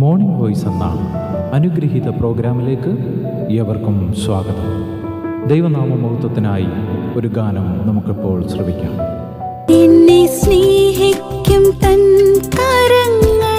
Morning voice എന്ന അനുഗ്രഹീത പ്രോഗ്രാമിലേക്ക് ഏവർക്കും സ്വാഗതം. ദൈവനാമ മഹത്വത്തിനായി ഒരു ഗാനം നമുക്കിപ്പോൾ ശ്രവിക്കാം. എന്നെ സ്നേഹിക്കും തൻ കരങ്ങൾ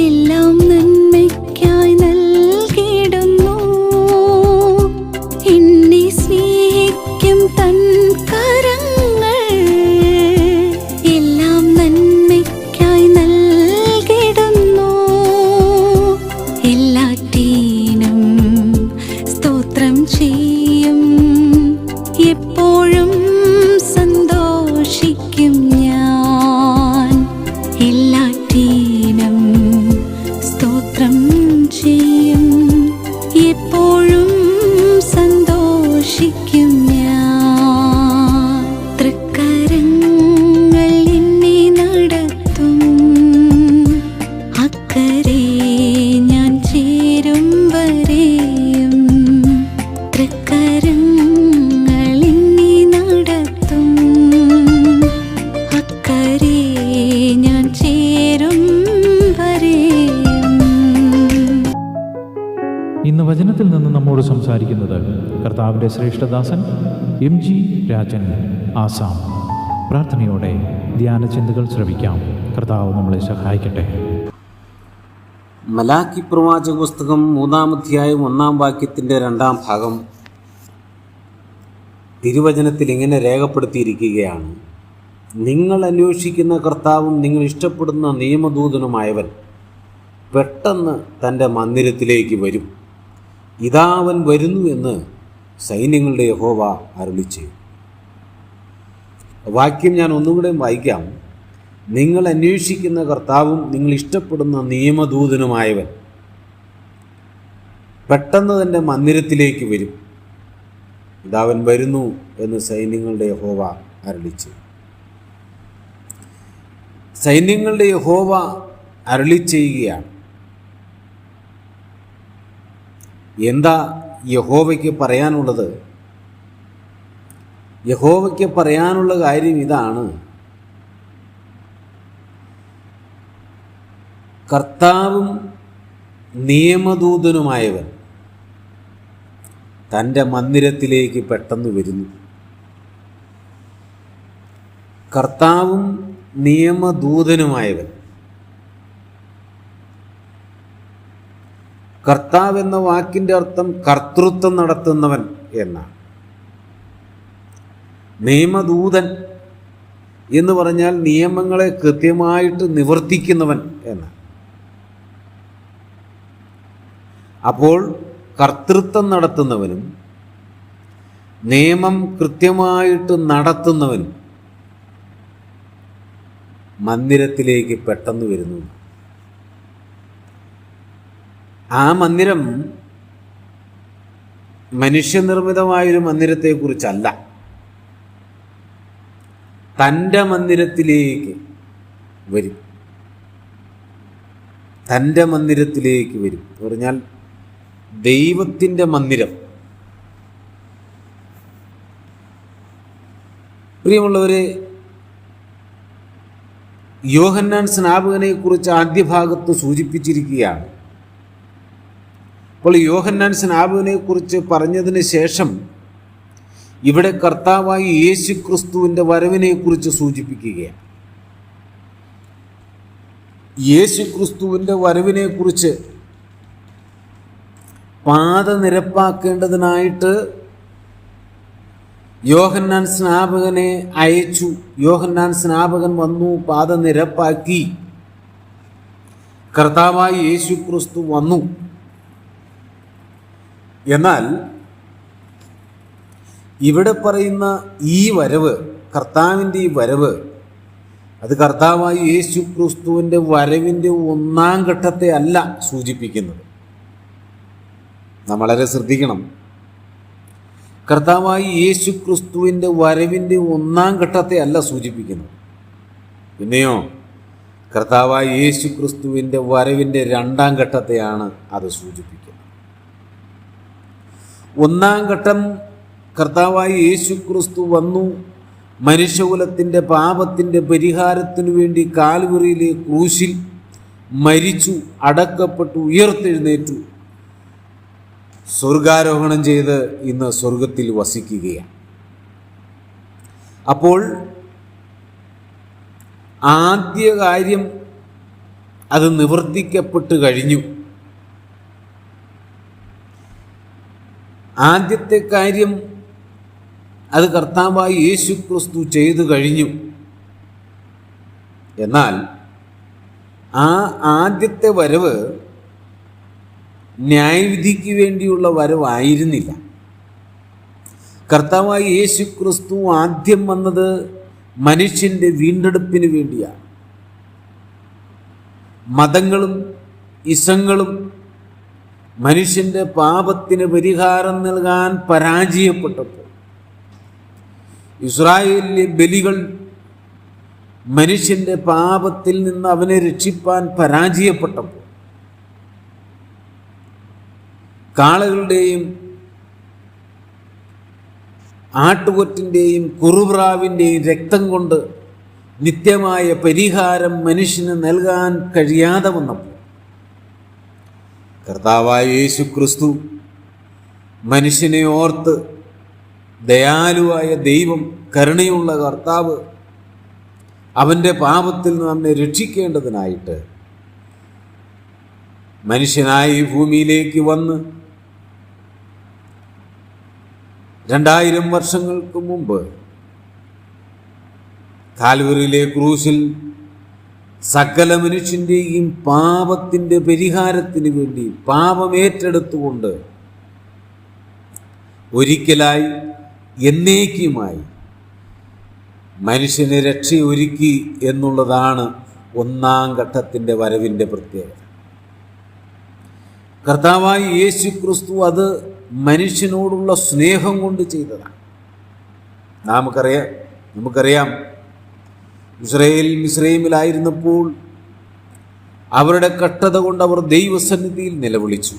എല്ലാം നന്മയ്ക്കായി നൽകിയിടുന്നു. എന്നെ സ്നേഹിക്കും തൻ കരങ്ങൾ എല്ലാം നന്മയ്ക്കായി നൽകിയിടുന്നു. എല്ലാറ്റീനും സ്തോത്രം ചെയ്യും, എപ്പോഴും സന്തോഷിക്കും ഞാൻ. എല്ലാറ്റീനും സ്തോത്രം ചെയ്യും, എപ്പോഴും സന്തോഷിക്കും ഞാൻ. തൃക്കരങ്ങൾ എന്നെ നടത്തും, അക്കരെ ഞാൻ ചേരും വരെയും. തൃക്കരങ്ങൾ എന്നെ നടത്തും, അക്കരെ ഞാൻ ചേരും വരെയും. ഇന്ന് വചനത്തിൽ നിന്ന് നമ്മോട് സംസാരിക്കുന്നത് കർത്താവിൻ്റെ ശ്രേഷ്ഠദാസൻ MG രാജൻ ആസാം. പ്രാർത്ഥനയോടെ ധ്യാന ചിന്തകൾ ശ്രവിക്കാം. കർത്താവ് നമ്മളെ സഹായിക്കട്ടെ. മലാക്കി പ്രവാചക പുസ്തകം 3-ാം അധ്യായം 1-ാം വാക്യത്തിൻ്റെ 2-ാം ഭാഗം തിരുവചനത്തിൽ ഇങ്ങനെ രേഖപ്പെടുത്തിയിരിക്കുകയാണ്: നിങ്ങൾ അന്വേഷിക്കുന്ന കർത്താവും നിങ്ങൾ ഇഷ്ടപ്പെടുന്ന നിയമദൂതനുമായവൻ പെട്ടെന്ന് തൻ്റെ മന്ദിരത്തിലേക്ക് വരും. ഇതാ അവൻ വരുന്നു എന്ന് സൈന്യങ്ങളുടെ യഹോവ അരുളിച്ചെയ്തു. വാക്യം ഞാൻ ഒന്നുകൂടെ വായിക്കാം. നിങ്ങൾ അന്വേഷിക്കുന്ന കർത്താവും നിങ്ങൾ ഇഷ്ടപ്പെടുന്ന നിയമദൂതനുമായവൻ പെട്ടെന്ന് തൻ്റെ മന്ദിരത്തിലേക്ക് വരും. ഇതാവൻ വരുന്നു എന്ന് സൈന്യങ്ങളുടെ യഹോവ അരുളിച്ചെയ്തു. സൈന്യങ്ങളുടെ യഹോവ അരുളിച്ചെയ്യുകയാണ്. എന്താ യഹോവയ്ക്ക് പറയാനുള്ളത്? യഹോവയ്ക്ക് പറയാനുള്ള കാര്യം ഇതാണ്: കർത്താവും നിയമദൂതനുമായവൻ തൻ്റെ മന്ദിരത്തിലേക്ക് പെട്ടെന്ന് വരുന്നു. കർത്താവും നിയമദൂതനുമായവൻ. കർത്താവ് എന്ന വാക്കിൻ്റെ അർത്ഥം കർത്തൃത്വം നടത്തുന്നവൻ എന്നാണ്. നിയമദൂതൻ എന്ന് പറഞ്ഞാൽ നിയമങ്ങളെ കൃത്യമായിട്ട് നിവർത്തിക്കുന്നവൻ എന്നാണ്. അപ്പോൾ കർത്തൃത്വം നടത്തുന്നവനും നിയമം കൃത്യമായിട്ട് നടത്തുന്നവനും മന്ദിരത്തിലേക്ക് പെട്ടെന്ന് വരുന്നു. ആ മന്ദിരം മനുഷ്യനിർമ്മിതമായൊരു മന്ദിരത്തെക്കുറിച്ചല്ല, തൻ്റെ മന്ദിരത്തിലേക്ക് വരും. തൻ്റെ മന്ദിരത്തിലേക്ക് വരും എന്ന് പറഞ്ഞാൽ ദൈവത്തിൻ്റെ മന്ദിരം. പ്രിയമുള്ളവരെ, യോഹന്നാൻ സ്നാപകനെ കുറിച്ച് ആദ്യ ഭാഗത്ത് സൂചിപ്പിച്ചിരിക്കുകയാണ്. അപ്പോൾ യോഹന്നാൻ സ്നാപകനെ കുറിച്ച് പറഞ്ഞതിന് ശേഷം ഇവിടെ കർത്താവായി യേശുക്രിസ്തുവിൻ്റെ വരവിനെക്കുറിച്ച് സൂചിപ്പിക്കുകയാണ്. യേശുക്രിസ്തുവിൻ്റെ വരവിനെക്കുറിച്ച് പാത നിരപ്പാക്കേണ്ടതിനായിട്ട് യോഹന്നാൻ സ്നാപകനെ അയച്ചു. യോഹന്നാൻ സ്നാപകൻ വന്നു, പാത നിരപ്പാക്കി. കർത്താവായി യേശുക്രിസ്തു വന്നു. എന്നാൽ ഇവിടെ പറയുന്ന ഈ വരവ്, കർത്താവിൻ്റെ ഈ വരവ്, അത് കർത്താവായി യേശുക്രിസ്തുവിൻ്റെ വരവിൻ്റെ 1-ാം ഘട്ടത്തെ അല്ല സൂചിപ്പിക്കുന്നത്. നാം വളരെ ശ്രദ്ധിക്കണം. കർത്താവായി യേശുക്രിസ്തുവിൻ്റെ വരവിൻ്റെ 1-ാം ഘട്ടത്തെ അല്ല സൂചിപ്പിക്കുന്നത്. പിന്നെയോ കർത്താവായി യേശുക്രിസ്തുവിൻ്റെ വരവിൻ്റെ 2-ാം ഘട്ടത്തെയാണ് അത് സൂചിപ്പിക്കുന്നത്. 1-ാം ഘട്ടം കർത്താവായി യേശുക്രിസ്തു വന്നു, മനുഷ്യകുലത്തിൻ്റെ പാപത്തിൻ്റെ പരിഹാരത്തിനു വേണ്ടി കാൽവറിയിലെ ക്രൂശിൽ മരിച്ചു, അടക്കപ്പെട്ടു, ഉയർത്തെഴുന്നേറ്റു, സ്വർഗാരോഹണം ചെയ്ത് ഇന്ന് സ്വർഗത്തിൽ വസിക്കുകയാണ്. അപ്പോൾ ആദ്യ കാര്യം അത് നിവർത്തിക്കപ്പെട്ട് കഴിഞ്ഞു. ആദ്യത്തെ കാര്യം അത് കർത്താവായ യേശു ക്രിസ്തു ചെയ്തു കഴിഞ്ഞു. എന്നാൽ ആ ആദ്യത്തെ വരവ് ന്യായവിധിക്ക് വേണ്ടിയുള്ള വരവായിരുന്നില്ല. കർത്താവായ യേശു ക്രിസ്തു ആദ്യം വന്നത് മനുഷ്യൻ്റെ വീണ്ടെടുപ്പിന് വേണ്ടിയാണ്. മതങ്ങളും ഇസങ്ങളും മനുഷ്യൻ്റെ പാപത്തിന് പരിഹാരം നൽകാൻ പരാജയപ്പെട്ടപ്പോൾ, ഇസ്രായേലിലെ ബലികൾ മനുഷ്യൻ്റെ പാപത്തിൽ നിന്ന് അവനെ രക്ഷിപ്പാൻ പരാജയപ്പെട്ടപ്പോൾ, കാളകളുടെയും ആട്ടുകൊറ്റിൻ്റെയും കുറുപ്രാവിൻ്റെയും രക്തം കൊണ്ട് നിത്യമായ പരിഹാരം മനുഷ്യന് നൽകാൻ കഴിയാതെ വന്നപ്പോൾ, കർത്താവായ യേശു ക്രിസ്തു മനുഷ്യനെ ഓർത്ത്, ദയാലുവായ ദൈവം, കരുണയുള്ള കർത്താവ്, അവൻ്റെ പാപത്തിൽ നിന്ന് നമ്മെ രക്ഷിക്കേണ്ടതിനായിട്ട് മനുഷ്യനായി ഭൂമിയിലേക്ക് വന്ന് 2000 വർഷങ്ങൾക്ക് മുമ്പ് കാൽവറിയിലെ ക്രൂശിൽ സകല മനുഷ്യൻ്റെയും പാപത്തിൻ്റെ പരിഹാരത്തിന് വേണ്ടി പാപമേറ്റെടുത്തുകൊണ്ട് ഒരിക്കലായി എന്നേക്കുമായി മനുഷ്യനെ രക്ഷയൊരുക്കി എന്നുള്ളതാണ് ഒന്നാം ഘട്ടത്തിൻ്റെ വരവിൻ്റെ പ്രത്യേകത. കർത്താവായ യേശു ക്രിസ്തു അത് മനുഷ്യനോടുള്ള സ്നേഹം കൊണ്ട് ചെയ്തതാണ്. നമുക്കറിയാം ഇസ്രായേൽ മിസ്രൈമിലായിരുന്നപ്പോൾ അവരുടെ കഷ്ടത കൊണ്ട് അവർ ദൈവസന്നിധിയിൽ നിലവിളിച്ചു.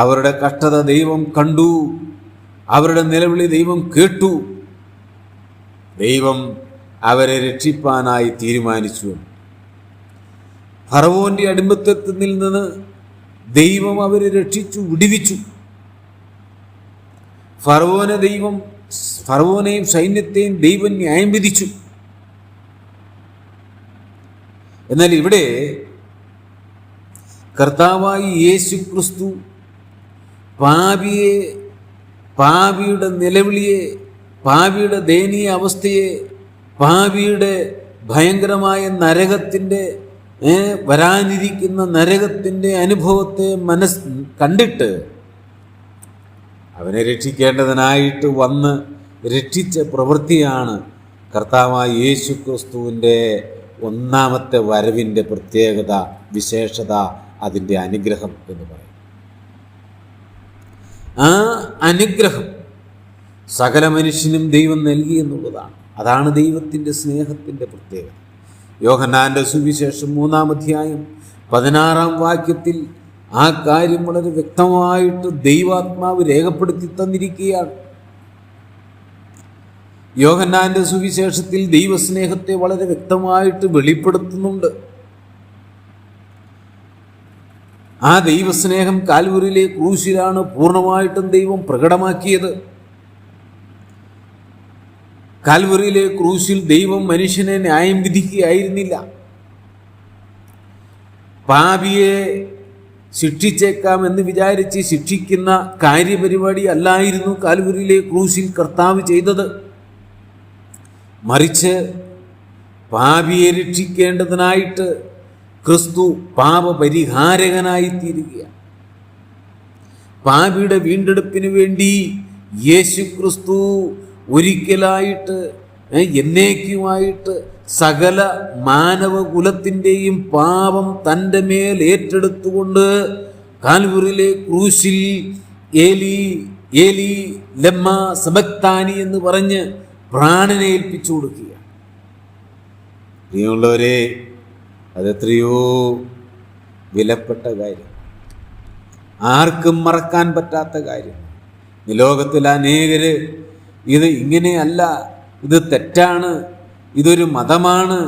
അവരുടെ കഷ്ടത ദൈവം കണ്ടു, അവരുടെ നിലവിളി ദൈവം കേട്ടു. ദൈവം അവരെ രക്ഷിപ്പാനായി തീരുമാനിച്ചു. ഫറവോന്റെ അടിമത്തത്തിൽ നിന്ന് ദൈവം അവരെ രക്ഷിച്ചു, വിടുവിച്ചു. ഫറവോനെയും സൈന്യത്തെയും ദൈവം ന്യായം വിധിച്ചു. എന്നാൽ ഇവിടെ കർത്താവായി യേശു ക്രിസ്തു പാപിയുടെ നിലവിളിയെ, പാപിയുടെ ദയനീയ അവസ്ഥയെ, പാപിയുടെ ഭയങ്കരമായ നരകത്തിൻ്റെ വരാനിരിക്കുന്ന നരകത്തിൻ്റെ അനുഭവത്തെ കണ്ടിട്ട് അവനെ രക്ഷിക്കേണ്ടതിനായിട്ട് വന്ന് രക്ഷിച്ച പ്രവൃത്തിയാണ് കർത്താവായ യേശു ക്രിസ്തുവിൻ്റെ ഒന്നാമത്തെ വരവിൻ്റെ പ്രത്യേകത, വിശേഷത, അതിൻ്റെ അനുഗ്രഹം എന്ന് പറയും. ആ അനുഗ്രഹം സകല മനുഷ്യനും ദൈവം നൽകി എന്നുള്ളതാണ്. അതാണ് ദൈവത്തിൻ്റെ സ്നേഹത്തിൻ്റെ പ്രത്യേകത. യോഹന്നാൻ്റെ സുവിശേഷം 3-ാം അധ്യായം 16-ാം വാക്യത്തിൽ ആ കാര്യം വളരെ വ്യക്തമായിട്ട് ദൈവാത്മാവ് രേഖപ്പെടുത്തി തന്നിരിക്കുകയാണ്. യോഹന്നാൻ്റെ സുവിശേഷത്തിൽ ദൈവസ്നേഹത്തെ വളരെ വ്യക്തമായിട്ട് വെളിപ്പെടുത്തുന്നുണ്ട്. ആ ദൈവസ്നേഹം കാൽവറിയിലെ ക്രൂശിലാണ് പൂർണ്ണമായിട്ടും ദൈവം പ്രകടമാക്കിയത്. കാൽവറിയിലെ ക്രൂശിൽ ദൈവം മനുഷ്യനെ ന്യായം വിധിക്കുകയായിരുന്നില്ല. പാപിയെ ശിക്ഷിച്ചേക്കാം എന്ന് വിചാരിച്ച് ശിക്ഷിക്കുന്ന കാര്യപരിപാടി അല്ലായിരുന്നു കാൽവറിയിലെ ക്രൂശിൽ കർത്താവ് ചെയ്തത്. മറിച്ച് പാപിയെ രക്ഷിക്കേണ്ടതിനായിട്ട് ക്രിസ്തു പാപപരിഹാരകനായി തീരുകയാണ്. പാപിയുടെ വീണ്ടെടുപ്പിന് വേണ്ടി യേശു ക്രിസ്തു ഒരിക്കലായിട്ട് എന്നേക്കുമായിട്ട് സകല മാനവകുലത്തിൻ്റെയും പാപം തൻ്റെ മേൽ ഏറ്റെടുത്തുകൊണ്ട് കാൽവറിയിലെ ക്രൂശിൽ ഏലി ഏലി ലമ്മ സബക്താനി എന്ന് പറഞ്ഞ് പ്രാണനെ ഏൽപ്പിച്ചു കൊടുക്കുക. പ്രിയമുള്ളവരെ, അതെത്രയോ വിലപ്പെട്ട കാര്യം, ആർക്കും മറക്കാൻ പറ്റാത്ത കാര്യം. ഈ ലോകത്തിൽ അനേകര് ഇത് ഇങ്ങനെയല്ല, ഇത് തെറ്റാണ്, ഇതൊരു മതമാണ്,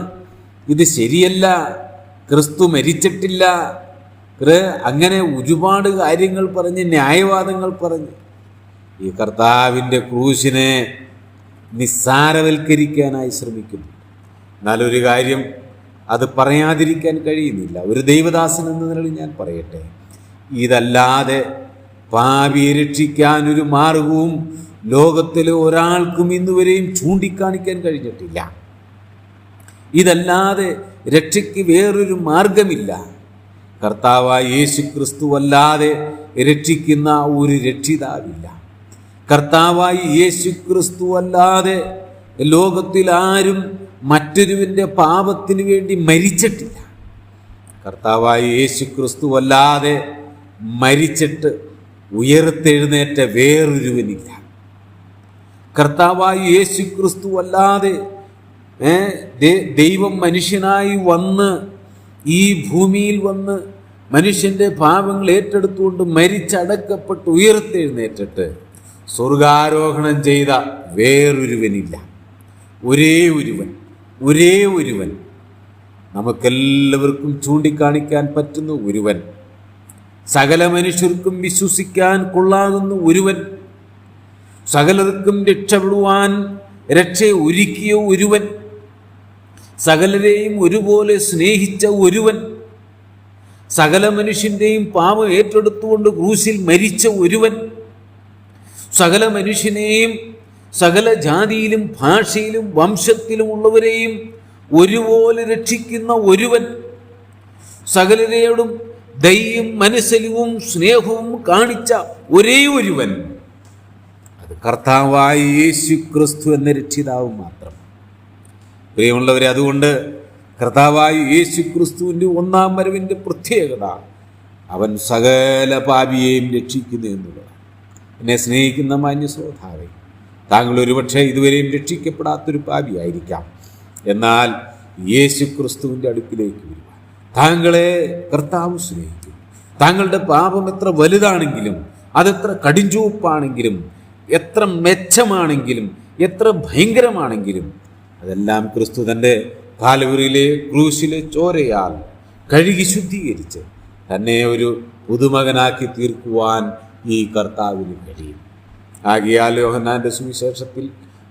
ഇത് ശരിയല്ല ക്രിസ്തു മരിച്ചിട്ടില്ല, അങ്ങനെ ഒരുപാട് കാര്യങ്ങൾ പറഞ്ഞ്, ന്യായവാദങ്ങൾ പറഞ്ഞ് ഈ കർത്താവിൻ്റെ ക്രൂശിനെ നിസ്സാരവൽക്കരിക്കാനായി ശ്രമിക്കുന്നു. എന്നാലൊരു കാര്യം അത് പറയാതിരിക്കാൻ കഴിയുന്നില്ല. ഒരു ദൈവദാസൻ എന്ന നിലയിൽ ഞാൻ പറയട്ടെ, ഇതല്ലാതെ പാപിയെ രക്ഷിക്കാൻ ഒരു മാർഗവും ലോകത്തിലെ ഒരാൾക്കും ഇന്നുവരെയും ചൂണ്ടിക്കാണിക്കാൻ കഴിഞ്ഞിട്ടില്ല. ഇതല്ലാതെ രക്ഷയ്ക്ക് വേറൊരു മാർഗമില്ല. കർത്താവായ യേശു ക്രിസ്തു അല്ലാതെ രക്ഷിക്കുന്ന ഒരു രക്ഷിതാവില്ല. കർത്താവായ യേശു ക്രിസ്തു അല്ലാതെ ലോകത്തിൽ ആരും മറ്റൊരുവിൻ്റെ പാപത്തിന് വേണ്ടി മരിച്ചിട്ടില്ല. കർത്താവായ യേശു ക്രിസ്തു അല്ലാതെ മരിച്ചിട്ട് ഉയർത്തെഴുന്നേറ്റ വേറൊരുവനില്ല. കർത്താവായ യേശു ക്രിസ്തു അല്ലാതെ ദൈവം മനുഷ്യനായി വന്ന് ഈ ഭൂമിയിൽ വന്ന് മനുഷ്യൻ്റെ പാപങ്ങൾ ഏറ്റെടുത്തുകൊണ്ട് മരിച്ചടക്കപ്പെട്ട് ഉയർത്തെഴുന്നേറ്റിട്ട് സ്വർഗാരോഹണം ചെയ്ത വേറൊരുവനില്ല. ഒരേ ഒരുവൻ നമുക്കെല്ലാവർക്കും ചൂണ്ടിക്കാണിക്കാൻ പറ്റുന്ന ഒരുവൻ, സകല മനുഷ്യർക്കും വിശ്വസിക്കാൻ കൊള്ളാകുന്ന ഒരുവൻ, സകലർക്കും രക്ഷപ്പെടുവാൻ രക്ഷ ഒരുക്കിയ ഒരുവൻ, സകലരെയും ഒരുപോലെ സ്നേഹിച്ച ഒരുവൻ, സകല മനുഷ്യൻ്റെയും പാപം ഏറ്റെടുത്തുകൊണ്ട് ക്രൂശിൽ മരിച്ച ഒരുവൻ, സകല മനുഷ്യനെയും സകല ജാതിയിലും ഭാഷയിലും വംശത്തിലും ഉള്ളവരെയും ഒരുപോലെ രക്ഷിക്കുന്ന ഒരുവൻ, സകലരെയോടും ദയയും മനസ്സലിവും സ്നേഹവും കാണിച്ച ഒരേ ഒരുവൻ, അത് കർത്താവായ യേശു ക്രിസ്തു എന്ന രക്ഷിതാവ് മാത്രം. പ്രിയമുള്ളവരെ, അതുകൊണ്ട് കർത്താവായ യേശു ക്രിസ്തുവിൻ്റെ ഒന്നാം വരവിൻ്റെ പ്രത്യേകത അവൻ സകല പാപിയെയും രക്ഷിക്കുന്നു എന്നുള്ളതാണ്. എന്നെ സ്നേഹിക്കുന്ന മാന്യ ശ്രോതാവേ, താങ്കൾ ഒരുപക്ഷെ ഇതുവരെയും രക്ഷിക്കപ്പെടാത്തൊരു പാപിയായിരിക്കാം. എന്നാൽ യേശു ക്രിസ്തുവിൻ്റെ അടുക്കിലേക്ക് വരിക. താങ്കളെ കർത്താവ് സ്നേഹിക്കും. താങ്കളുടെ പാപം എത്ര വലുതാണെങ്കിലും, അതെത്ര കടിഞ്ചുവപ്പാണെങ്കിലും, എത്ര മെച്ചമാണെങ്കിലും, എത്ര ഭയങ്കരമാണെങ്കിലും, അതെല്ലാം ക്രിസ്തു തൻ്റെ കാൽവരിയിലെ ക്രൂശിലെ ചോരയാൽ കഴുകി ശുദ്ധീകരിച്ച് തന്നെ ഒരു പുതുമകനാക്കി തീർക്കുവാൻ ഈ കർത്താവിന് കഴിയും. ആകയാൽ യോഹന്നാൻ്റെ സുവിശേഷത്തിൽ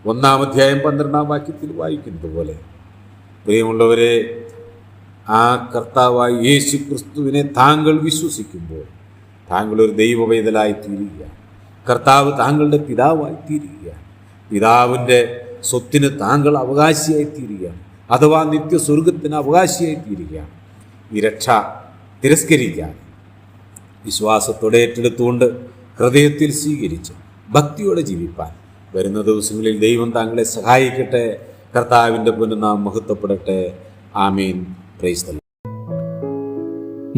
1-ാം അധ്യായം 12-ാം വാക്യത്തിൽ വായിക്കുന്നത് പോലെ, പ്രിയമുള്ളവരെ, ആ കർത്താവായ യേശു ക്രിസ്തുവിനെ താങ്കൾ വിശ്വസിക്കുമ്പോൾ താങ്കൾ ഒരു ദൈവവേദലായി തീരുകയാണ്. കർത്താവ് താങ്കളുടെ പിതാവായി തീരുകയാണ്. പിതാവിൻ്റെ സ്വത്തിന് താങ്കൾ അവകാശിയായി തീരുകയാണ്, അഥവാ നിത്യസ്വർഗത്തിന് അവകാശിയായി തീരുകയാണ്. ഈ രക്ഷ തിരസ്കരിക്കാൻ വിശ്വാസത്തോടെ ഏറ്റെടുത്തുകൊണ്ട് ഹൃദയത്തിൽ സ്വീകരിച്ച് ഭക്തിയോടെ ജീവിപ്പാൻ വരുന്ന ദിവസങ്ങളിൽ ദൈവം താങ്കളെ സഹായിക്കട്ടെ. കർത്താവിൻ്റെ പൊന്നുനാം മഹത്വപ്പെടട്ടെ. ആമേൻ. Praise the Lord.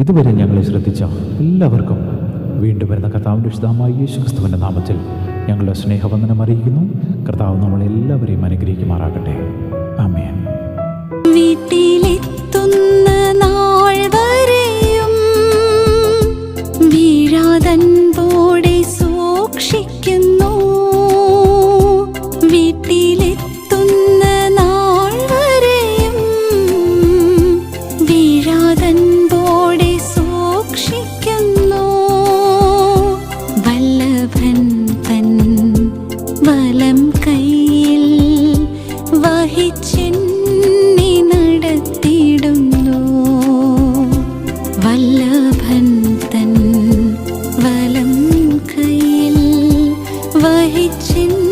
ഇതുവരെ ഞങ്ങളെ ശ്രദ്ധിച്ച എല്ലാവർക്കും വീണ്ടും വരുന്ന കർത്താവിൻ്റെ വിശുദ്ധമായ യേശു ക്രിസ്തുവിൻ്റെ നാമത്തിൽ ഞങ്ങളുടെ സ്നേഹവന്ദനം അറിയിക്കുന്നു. കർത്താവ് നമ്മളെല്ലാവരെയും അനുഗ്രഹിക്കുമാറാകട്ടെ. ആമേൻ. വീട്ടിലെത്തുന്ന നാൾ വരെയും വീഴാതൻപോടെ സൂക്ഷിക്കുന്നു. വീട്ടിലെത്തുന്ന നാൾ വരെയും വീഴാതൻപോടെ സൂക്ഷിക്കുന്നു. വല്ലഭൻ തൻ വലം കൈയിൽ വഹിച്ചെന്നെ നടത്തിയിടുന്നു. വല്ലഭൻ തൻ വലം കൈയിൽ വഹിച്ചെന്നെ